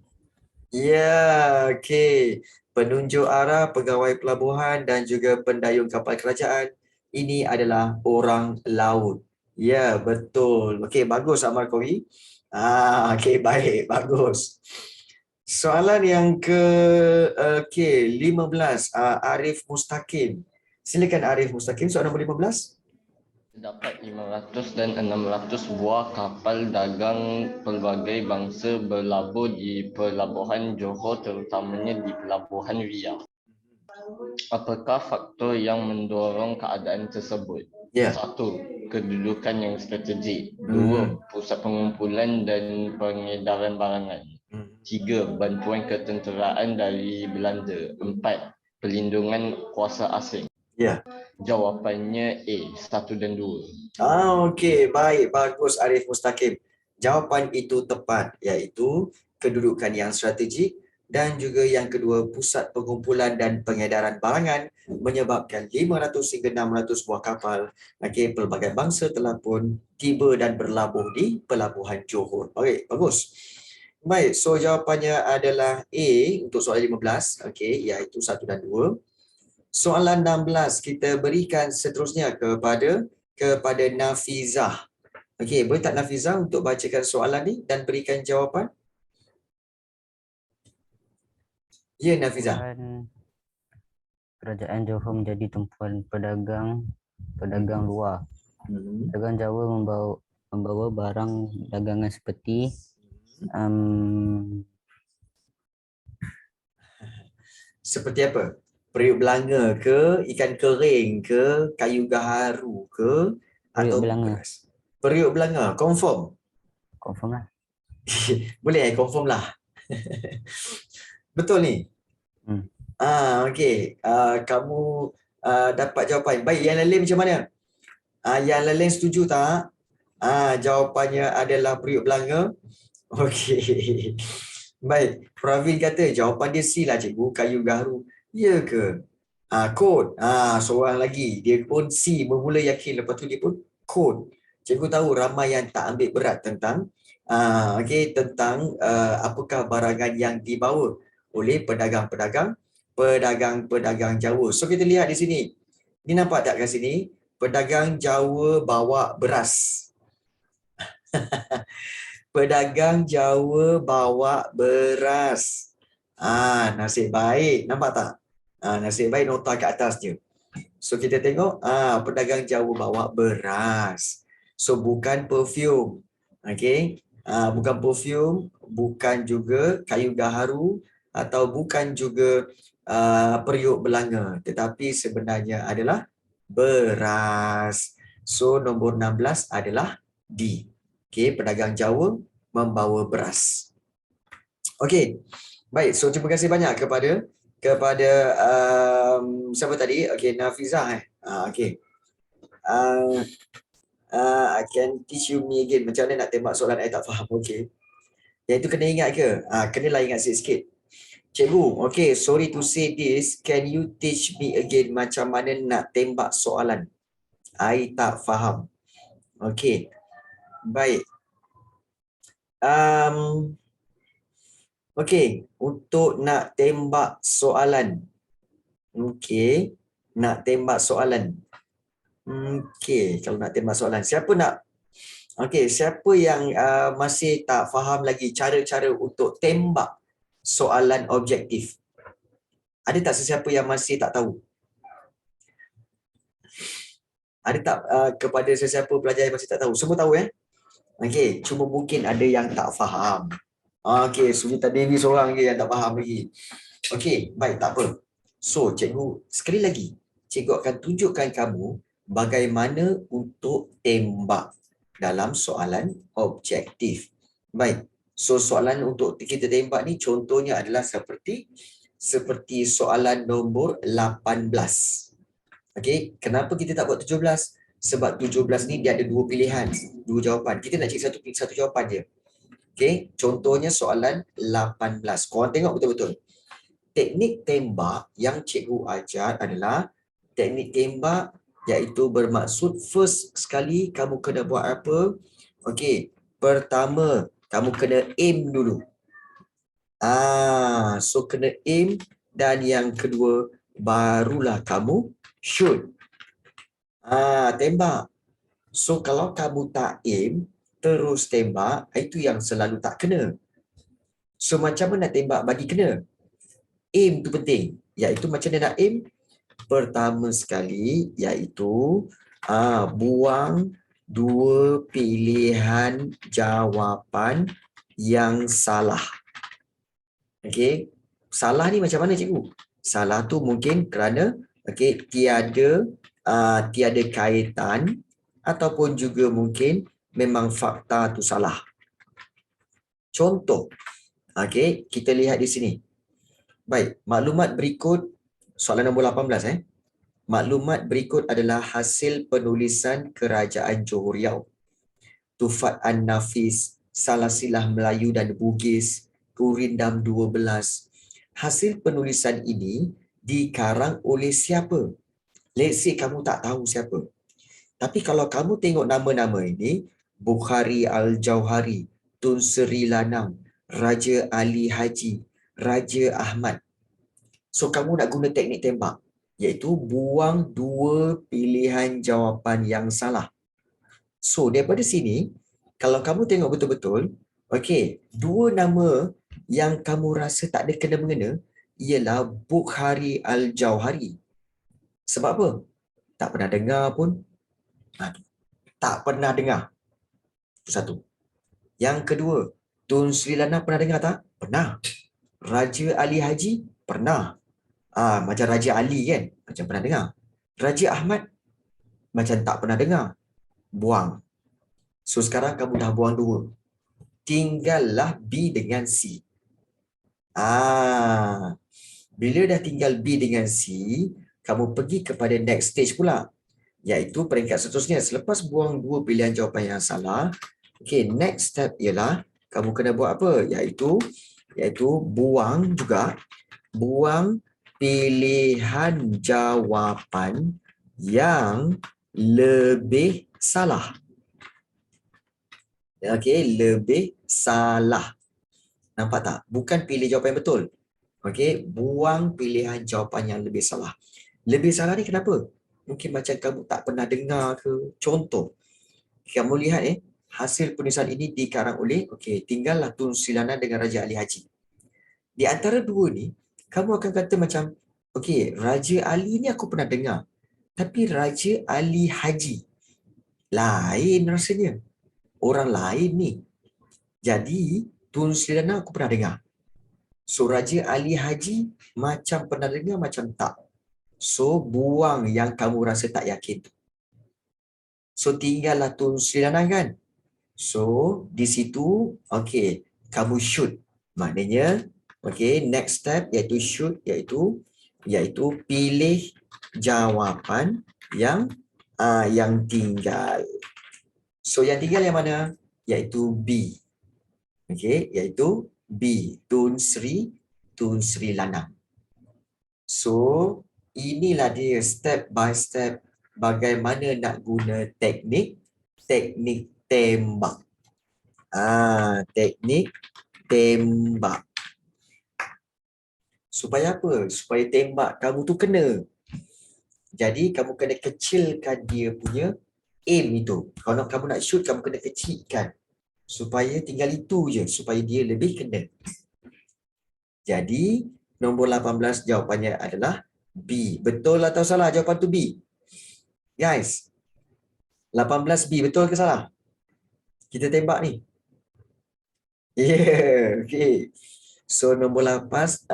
Ya, okey. Penunjuk arah, pegawai pelabuhan dan juga pendayung kapal kerajaan. Ini adalah orang laut. Ya, betul. Okey, bagus Ammar Qawi. Okey, baik, bagus. Soalan yang ke-15, Arif Mustaqim. Silakan Arif Mustaqim, soalan nombor 15. Terdapat 500 dan 600 buah kapal dagang pelbagai bangsa berlabuh di pelabuhan Johor, terutamanya di pelabuhan Riau. Apakah faktor yang mendorong keadaan tersebut? 1. Kedudukan yang strategik. 2. Pusat pengumpulan dan pengedaran barangan. 3. Bantuan ketenteraan dari Belanda. 4. Perlindungan kuasa asing. Jawapannya A, 1 dan 2. Okey, baik, bagus Arif Mustaqim. Jawapan itu tepat, iaitu kedudukan yang strategik dan juga yang kedua pusat pengumpulan dan pengedaran barangan menyebabkan 500 hingga 600 buah kapal pelbagai bangsa telah pun tiba dan berlabuh di pelabuhan Johor. Okey, bagus. Baik, so jawapannya adalah A untuk soalan 15, iaitu 1 dan 2. Soalan 16 kita berikan seterusnya kepada Nafizah. Okey, boleh tak Nafizah untuk bacakan soalan ni dan berikan jawapan? Ya, Nafizah. Kerajaan Johor menjadi tumpuan pedagang luar. Pedagang Jawa membawa barang dagangan seperti seperti apa? Periuk belanga ke, ikan kering ke, kayu gaharu ke, atau beras? Periuk belanga, confirm? Confirm lah. Boleh confirm lah. Betul ni? Okey. Kamu dapat jawapan. Baik, yang lain macam mana? Yang lain setuju tak? Jawapannya adalah periuk belanga. Okey. Baik, Pravin kata jawapan dia C lah cikgu, kayu gaharu. Ya ke? Kod. Seorang lagi. Dia pun C, bermula yakin. Lepas tu dia pun kod. Cikgu tahu ramai yang tak ambil berat tentang tentang apakah barangan yang dibawa oleh pedagang-pedagang Jawa. So kita lihat di sini. Ni nampak tak kat sini? Pedagang Jawa bawa beras. Pedagang Jawa bawa beras. Nasib baik. Nampak tak? Nasib baik nota kat atas je. So kita tengok pedagang Jawa bawa beras. So bukan perfume. Okey. Bukan perfume, bukan juga kayu gaharu atau bukan juga periuk belanga, tetapi sebenarnya adalah beras. So nombor 16 adalah D. Okey, pedagang Jawa membawa beras. Okey. Baik, so terima kasih banyak kepada siapa tadi? Okey, Nafizah okey. I can teach you me again. Macam mana nak tembak soalan I tak faham. Okey. Yang itu kena ingat ke? Kenalah ingat sikit-sikit. Cikgu, okey, sorry to say this. Can you teach me again macam mana nak tembak soalan? I tak faham. Okey. Baik. Okey, untuk nak tembak soalan. Okey, nak tembak soalan. Okey, kalau nak tembak soalan, siapa nak? Okey, siapa yang masih tak faham lagi cara-cara untuk tembak soalan objektif? Ada tak sesiapa yang masih tak tahu? Ada tak kepada sesiapa pelajar yang masih tak tahu? Semua tahu Okey, cuma mungkin ada yang tak faham. Okey, Sunita Devi seorang je yang tak faham lagi. Okey, baik, tak apa. So, cikgu, sekali lagi, cikgu akan tunjukkan kamu bagaimana untuk tembak dalam soalan objektif. Baik, so soalan untuk kita tembak ni contohnya adalah seperti soalan nombor 18. Okey, kenapa kita tak buat 17? Sebab 17 ni dia ada dua pilihan, dua jawapan. Kita nak cari satu jawapan je. Okey, contohnya soalan 18. Korang tengok betul-betul. Teknik tembak yang cikgu ajar adalah teknik tembak iaitu bermaksud first sekali kamu kena buat apa? Okey, pertama kamu kena aim dulu. So kena aim, dan yang kedua barulah kamu shoot. Tembak. So kalau kamu tak aim terus tembak, itu yang selalu tak kena. So macam mana nak tembak bagi kena? Aim tu penting. Iaitu macam mana nak aim? Pertama sekali iaitu buang dua pilihan jawapan yang salah. Okey. Salah ni macam mana cikgu? Salah tu mungkin kerana tiada kaitan, ataupun juga mungkin memang fakta tu salah. Contoh. Okey, kita lihat di sini. Baik, maklumat berikut soalan nombor 18 Maklumat berikut adalah hasil penulisan Kerajaan Johor Riau. Tufat An-Nafis, Salasilah Melayu dan Bugis, Gurindam 12. Hasil penulisan ini dikarang oleh siapa? Let's say kamu tak tahu siapa. Tapi kalau kamu tengok nama-nama ini, Bukhari Al-Jauhari, Tun Sri Lanang, Raja Ali Haji, Raja Ahmad. So kamu nak guna teknik tembak, iaitu buang dua pilihan jawapan yang salah. So daripada sini, kalau kamu tengok betul-betul, okey, dua nama yang kamu rasa tak ada kena-mengena, ialah Bukhari Al-Jauhari. Sebab apa? Tak pernah dengar pun. Tak pernah dengar. Itu satu. Yang kedua, Tun Sri Lana pernah dengar tak? Pernah. Raja Ali Haji? Pernah. Macam Raja Ali kan? Macam pernah dengar. Raja Ahmad? Macam tak pernah dengar. Buang. So sekarang kamu dah buang 2. Tinggallah B dengan C. Bila dah tinggal B dengan C, kamu pergi kepada next stage pula. Iaitu peringkat seterusnya. Selepas buang 2 pilihan jawapan yang salah, okay, next step ialah kamu kena buat apa? Iaitu buang juga. Buang pilihan jawapan yang lebih salah. Okey, lebih salah. Nampak tak? Bukan pilih jawapan yang betul. Okey, buang pilihan jawapan yang lebih salah. Lebih salah ni kenapa? Mungkin macam kamu tak pernah dengar ke. Contoh, kamu lihat hasil penulisan ini dikarang oleh, okey, tinggallah Tun Sri Lana dengan Raja Ali Haji. Di antara 2 ni, kamu akan kata macam, okey, Raja Ali ni aku pernah dengar. Tapi Raja Ali Haji, lain rasanya. Orang lain ni. Jadi, Tun Sri Lana aku pernah dengar. So, Raja Ali Haji macam pernah dengar, macam tak. So, buang yang kamu rasa tak yakin tu. So, tinggallah Tun Sri Lana kan? So, di situ, okey, kamu shoot. Maknanya, okey, next step iaitu shoot, iaitu pilih jawapan yang tinggal. So, yang tinggal yang mana? Iaitu B. Okey, iaitu B. Tun Sri Lana. So, inilah dia step by step bagaimana nak guna teknik tembak. Teknik tembak. Supaya apa? Supaya tembak kamu tu kena. Jadi, kamu kena kecilkan dia punya aim itu. Kalau kamu nak shoot, kamu kena kecilkan. Supaya tinggal itu je. Supaya dia lebih kena. Jadi, nombor 18 jawapannya adalah B. Betul atau salah jawapan tu B? Guys, 18B betul ke salah? Kita tembak ni. Yeah, okay. So, nombor 18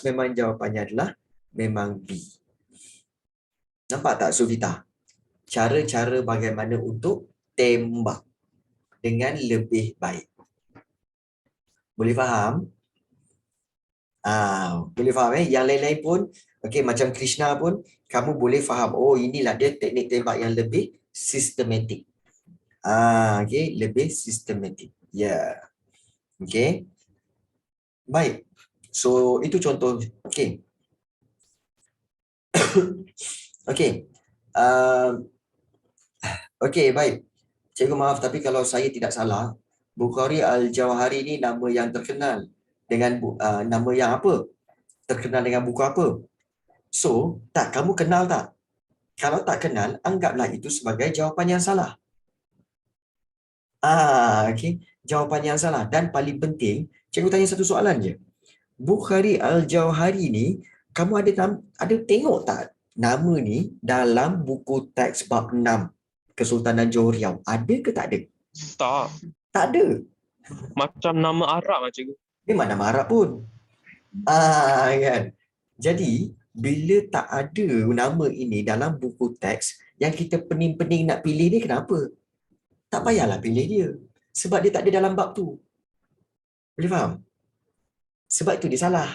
memang jawapannya adalah memang B. Nampak tak Suvita? Cara-cara bagaimana untuk tembak dengan lebih baik. Boleh faham? Boleh faham Yang lain-lain pun, okey, macam Krishna pun, kamu boleh faham. Oh, inilah dia teknik tembak yang lebih sistematik. Okey, lebih sistematik. Ya. Okey. Baik. So, itu contoh. Okey. Okey. Okey, baik. Cikgu maaf, tapi kalau saya tidak salah, Bukhari Al-Jauhari ni nama yang terkenal dengan nama yang apa? Terkenal dengan buku apa? So, tak kamu kenal tak? Kalau tak kenal, anggaplah itu sebagai jawapan yang salah. Okey, jawapan yang salah. Dan paling penting, cikgu tanya satu soalan je. Bukhari Al-Jauhari ni, kamu ada tengok tak nama ni dalam buku teks bab 6 Kesultanan Johor Riau? Ada ke tak ada? Tak. Tak ada. Macam nama Arab lah cikgu. Memang nama Arab pun. Kan? Jadi, bila tak ada nama ini dalam buku teks, yang kita pening-pening nak pilih ni kenapa? Tak payahlah pilih dia. Sebab dia tak ada dalam bab tu. Boleh faham? Sebab itu dia salah.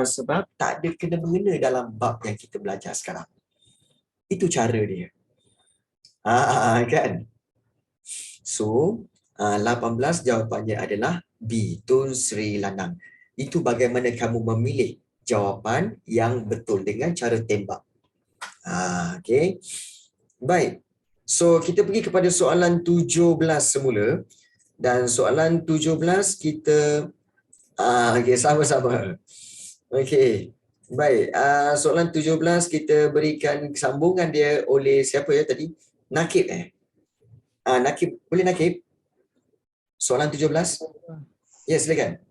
Sebab tak ada kena-mengena dalam bab yang kita belajar sekarang. Itu cara dia. Kan? So, 18 jawapannya adalah B. Tun Sri Lanang. Itu bagaimana kamu memilih jawapan yang betul dengan cara tembak. Okay. Baik. So, kita pergi kepada soalan 17 semula. Dan soalan 17 kita okay, sama-sama. Okey. Baik, soalan 17 kita berikan sambungan dia oleh siapa ya tadi? Nakib Nakib, boleh Nakib? Soalan 17? Ya, silakan.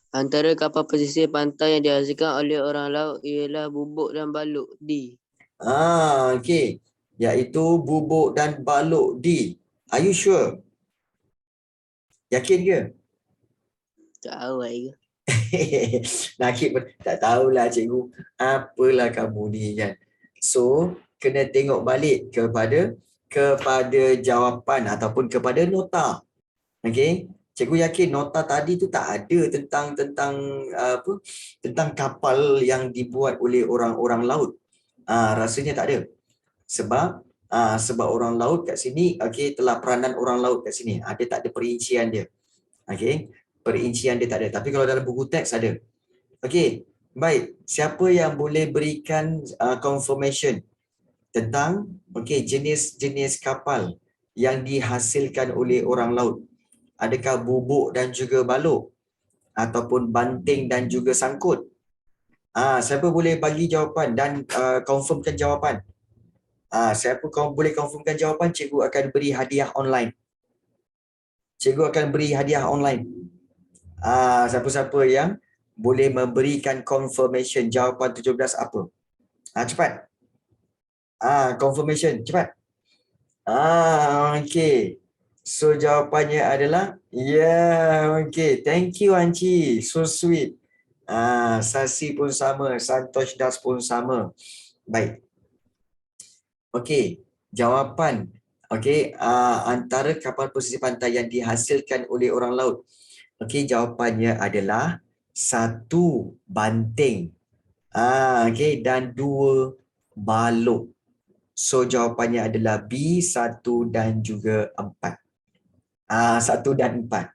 Antara kapal pesisir pantai yang dihasilkan oleh orang laut ialah bubuk dan baluk. D. Okey. Iaitu bubuk dan baluk. D. Are you sure? Yakin ke? Tak tahu lagi. Nakib tak tahulah cikgu. Apalah kamu ni kan. So, kena tengok balik kepada jawapan ataupun kepada nota. Okey. Cikgu yakin nota tadi tu tak ada tentang kapal yang dibuat oleh orang-orang laut. Rasanya tak ada. Sebab orang laut kat sini, okey, telah peranan orang laut kat sini. Dia tak ada perincian dia. Okey. Perincian dia tak ada. Tapi kalau dalam buku teks ada. Okey. Baik. Siapa yang boleh berikan confirmation tentang jenis-jenis kapal yang dihasilkan oleh orang laut? Adakah bubuk dan juga baluk? Ataupun banting dan juga sangkut? Siapa boleh bagi jawapan dan confirmkan jawapan? Siapa boleh confirmkan jawapan, cikgu akan beri hadiah online. Cikgu akan beri hadiah online. Siapa-siapa yang boleh memberikan confirmation jawapan 17 apa? Cepat. Confirmation, cepat. Okey. So jawapannya adalah okey. Thank you Anci. So sweet. Sasi pun sama, Santosh Das pun sama. Baik. Okey, jawapan antara kapal pesisir pantai yang dihasilkan oleh orang laut. Okey, jawapannya adalah 1 banting. Okey, dan 2 baluk. So jawapannya adalah B, 1 dan juga 4. 1 dan 4.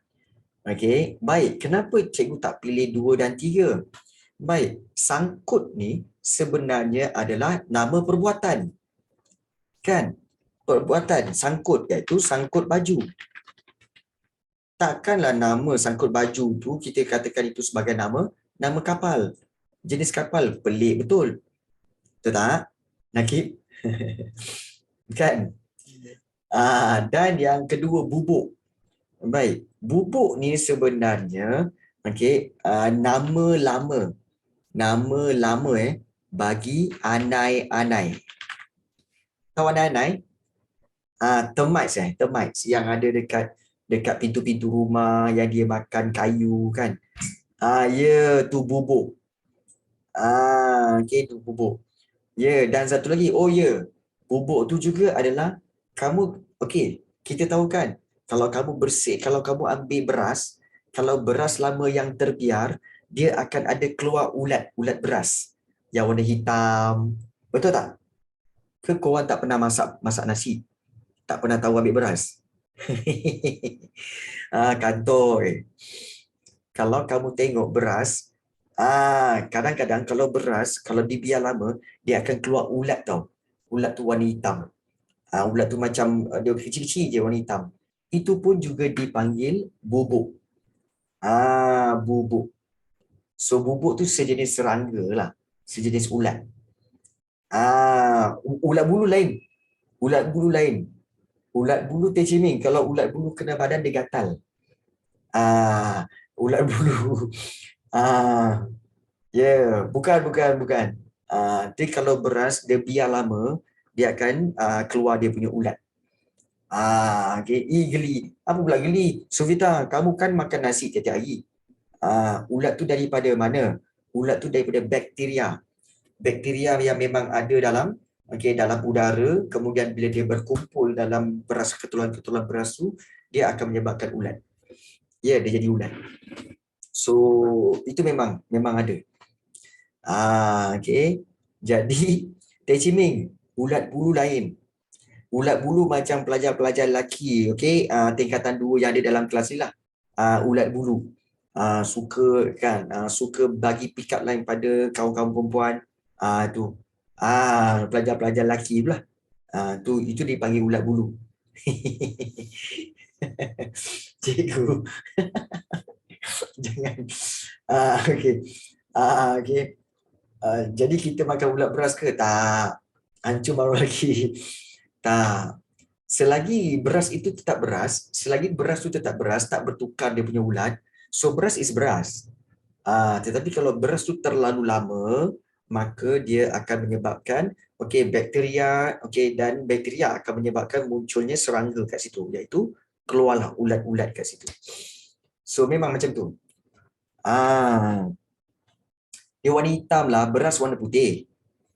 Okey, baik. Kenapa cikgu tak pilih 2 dan 3? Baik, sangkut ni sebenarnya adalah nama perbuatan. Kan? Perbuatan sangkut iaitu sangkut baju. Takkanlah nama sangkut baju tu kita katakan itu sebagai nama kapal. Jenis kapal. Pelik betul. Betul tak? Nakib? Kan? Dan yang kedua bubuk. Baik. Bubuk ni sebenarnya nama lama. Nama lama bagi anai-anai. Tahu anai-anai? Termites termites yang ada dekat pintu-pintu rumah yang dia makan kayu kan. Tu bubuk. Okey, tu bubuk. Dan satu lagi, bubuk tu juga adalah kita tahu kan, kalau kamu ambil beras, kalau beras lama yang terbiar, dia akan ada keluar ulat beras yang warna hitam. Betul tak? Ke korang tak pernah masak nasi? Tak pernah tahu ambil beras? Kantoi. Kalau kamu tengok beras, kadang-kadang kalau beras, kalau dibiar lama, dia akan keluar ulat tau. Ulat tu warna hitam. Ulat tu macam dia kecil-kecil je warna hitam. Itu pun juga dipanggil bubuk. Bubuk. So bubuk tu sejenis serangga lah. Sejenis ulat. Ulat bulu lain. Ulat bulu lain. Ulat bulu teh ciming. Kalau ulat bulu kena badan dia gatal. Ulat bulu. Bukan. Tapi kalau beras dia biar lama, dia akan keluar dia punya ulat. Geli. Apa pula geli? Sovita, kamu kan makan nasi tiap-tiap hari. Ulat tu daripada mana? Ulat tu daripada bakteria. Bakteria yang memang ada dalam udara, kemudian bila dia berkumpul dalam beras, ketulan-ketulan beras tu, dia akan menyebabkan ulat. Dia jadi ulat. So, itu memang ada. Jadi, Teh Ciming, ulat bulu lain. Ulat bulu macam pelajar-pelajar lelaki, tingkatan 2 yang ada dalam kelas ni lah. Ulat bulu. Suka bagi pick up line pada kawan-kawan perempuan. Tu. Pelajar-pelajar lelaki pula. Itu dipanggil ulat bulu. Cikgu. Jangan. Jadi kita makan ulat beras ke? Tak. Hancur baru lagi. Tak. Selagi beras itu tetap beras, selagi beras itu tetap beras, tak bertukar dia punya ulat, so beras is beras. Tetapi kalau beras tu terlalu lama, maka dia akan menyebabkan bakteria, dan bakteria akan menyebabkan munculnya serangga kat situ, iaitu keluarlah ulat-ulat kat situ. So memang macam tu. Dia warna hitam lah, beras warna putih.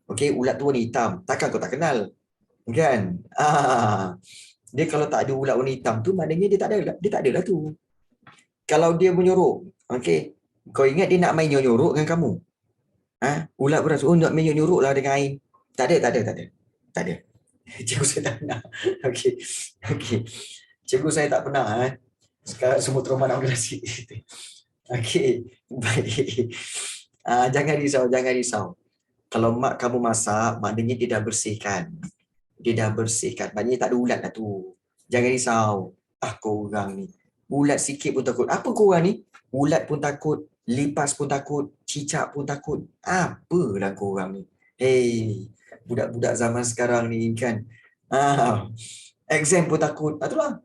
Ulat tu warna hitam, takkan kau tak kenal, kan? Dia kalau tak ada ulat warna hitam tu, maknanya dia tak ada lah tu. Kalau dia menyorok, kau ingat dia nak main nyorok dengan kamu? Ulat beras, nak main nyorok lah dengan air. Tak ada. Cikgu saya tak pernah. Cikgu saya tak pernah. Sekarang semua trauma nak gerasi. Baik. Jangan risau. Kalau mak kamu masak, maknanya dia dah bersihkan. Maknanya tak ada ulat lah tu. Jangan risau. Korang ni. Ulat sikit pun takut. Apa korang ni? Ulat pun takut. Lipas pun takut. Cicak pun takut. Apalah korang ni. Budak-budak zaman sekarang ni kan. Exam pun takut. Itulah.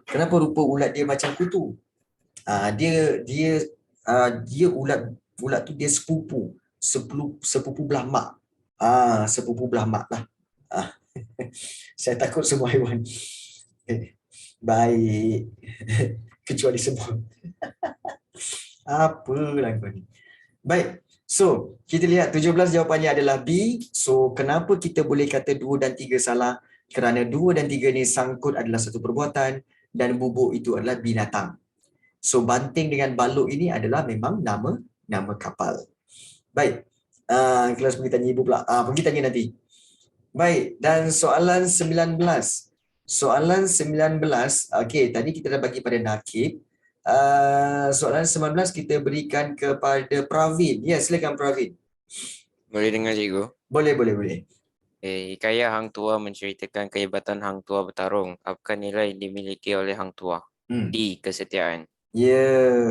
Kenapa rupa ulat dia macam kutu? Dia ulat tu dia sepupu belah mak. Sepupu belah mak lah. Saya takut semua haiwan. Baik. Kecuali semua. Apalah kau ni. Baik. So, kita lihat 17 jawapannya adalah B. So, kenapa kita boleh kata 2 dan 3 salah? Kerana 2 dan 3 ni sangkut adalah satu perbuatan dan bubuk itu adalah binatang. So, banting dengan baluk ini adalah memang nama kapal. Baik. Kelas pergi tanya ibu pula. Pergi tanya nanti. Baik. Dan soalan 19. Soalan 19. Tadi kita dah bagi pada Nakib. Soalan 19 kita berikan kepada Pravin. Ya, silakan Pravin. Boleh dengar cikgu? Boleh. Hikayat Hang Tuah menceritakan kehebatan Hang Tuah bertarung. Apakah nilai yang dimiliki oleh Hang Tuah? D. Kesetiaan. Ya,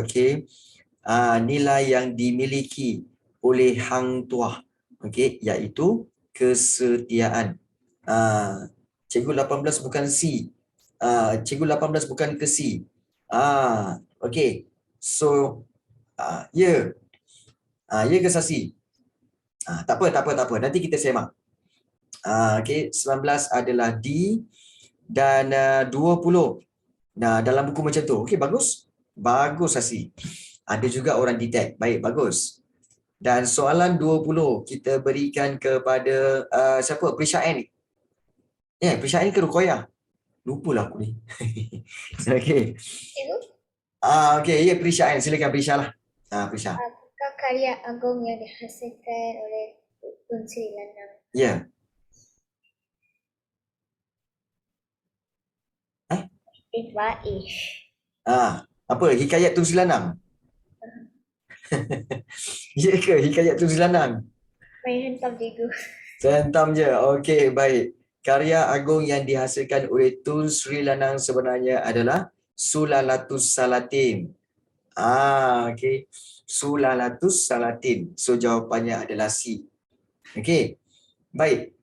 nilai yang dimiliki oleh Hang Tuah, iaitu kesetiaan. Cikgu 18 bukan C. Cikgu 18 bukan ke C. So, ya ke Sasi? Tak apa. Nanti kita semak. 19 adalah D dan 20. Dalam buku macam tu. Bagus. Bagus Sasi. Ada juga orang detect. Baik, bagus. Dan soalan 20 kita berikan kepada siapa? Prisha N. Prisha N ke Rukoyah? Lupalah aku ni. Ya, Prisha N. Silakan Prisha lah. Prisha. Apakah karya agung yang dihasilkan oleh Tun Sri Lanang? Ya. Faiz. Apa? Hikayat Tun Sri Lanang? Ya ke? Hikayat Tun Sri Lanang? Main hentam cikgu. Hentam je. Okey, baik. Karya agung yang dihasilkan oleh Tun Sri Lanang sebenarnya adalah Sulalatus Salatin. Sulalatus Salatin. So jawapannya adalah C. Baik.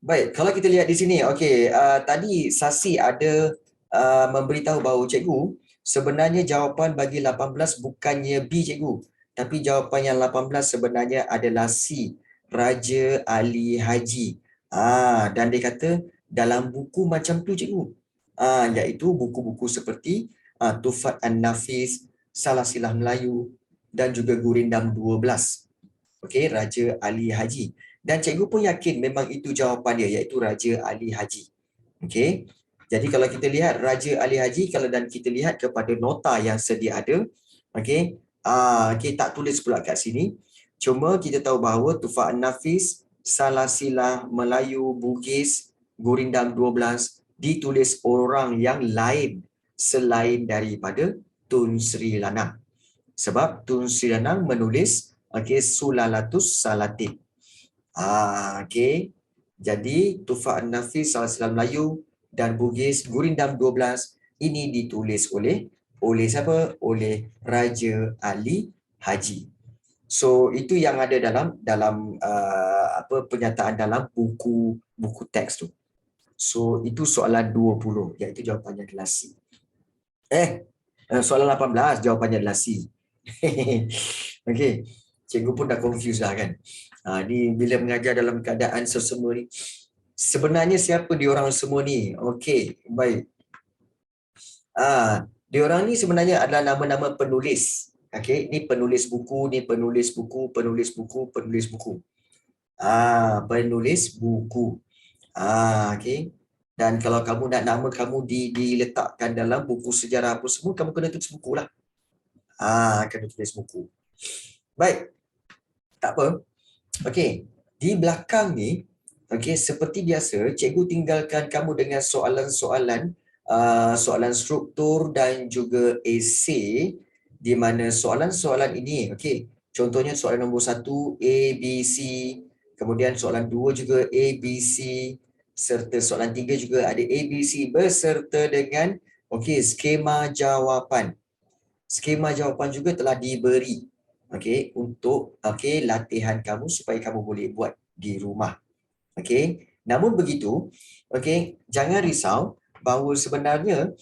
Baik, kalau kita lihat di sini, tadi Sasi ada memberitahu bahawa cikgu, sebenarnya jawapan bagi 18 bukannya B cikgu, tapi jawapan yang 18 sebenarnya adalah C, Raja Ali Haji. Dan dia kata dalam buku macam tu cikgu, iaitu buku-buku seperti Tufat An-Nafis, Salah Silah Melayu dan juga Gurindam 12. Raja Ali Haji. Dan cikgu pun yakin memang itu jawapan dia, iaitu Raja Ali Haji. Jadi kalau kita lihat Raja Ali Haji, dan kita lihat kepada nota yang sedia ada, tak tulis pula kat sini. Cuma kita tahu bahawa Tufat An-Nafis, Salah Silah Melayu, Bugis, Gurindam 12 ditulis orang yang lain selain daripada Tun Sri Lanang. Sebab Tun Sri Lanang menulis Sulalatus Salatin. Jadi Tufat An-Nafis, Salah Silah Melayu dan Bugis, Gurindam 12 ini ditulis oleh siapa? Oleh Raja Ali Haji. So itu yang ada dalam pernyataan dalam buku teks tu. So itu soalan 20, iaitu jawapannya adalah C. Soalan 18 jawapannya adalah C. Okey. Cikgu pun dah confuse dah kan. Ni bila mengajar dalam keadaan sesemua ni. Sebenarnya siapa diorang semua ni? Okey, baik. Diorang ni sebenarnya adalah nama-nama penulis. Okey, ni penulis buku, ni penulis buku, penulis buku, penulis buku. Penulis buku. Okey. Dan kalau kamu nak nama kamu diletakkan dalam buku sejarah apa semua, kamu kena tulis buku lah. Kena tulis buku. Baik. Tak apa. Okey. Di belakang ni, okey, seperti biasa, cikgu tinggalkan kamu dengan soalan-soalan, soalan struktur dan juga esei, di mana soalan-soalan ini, okey, contohnya soalan nombor 1, A, B, C, kemudian soalan 2 juga A, B, C, serta soalan 3 juga ada A, B, C beserta dengan, okey, skema jawapan. Skema jawapan juga telah diberi, okey, untuk latihan kamu supaya kamu boleh buat di rumah. Okey, namun begitu, okey, jangan risau bahawa sebenarnya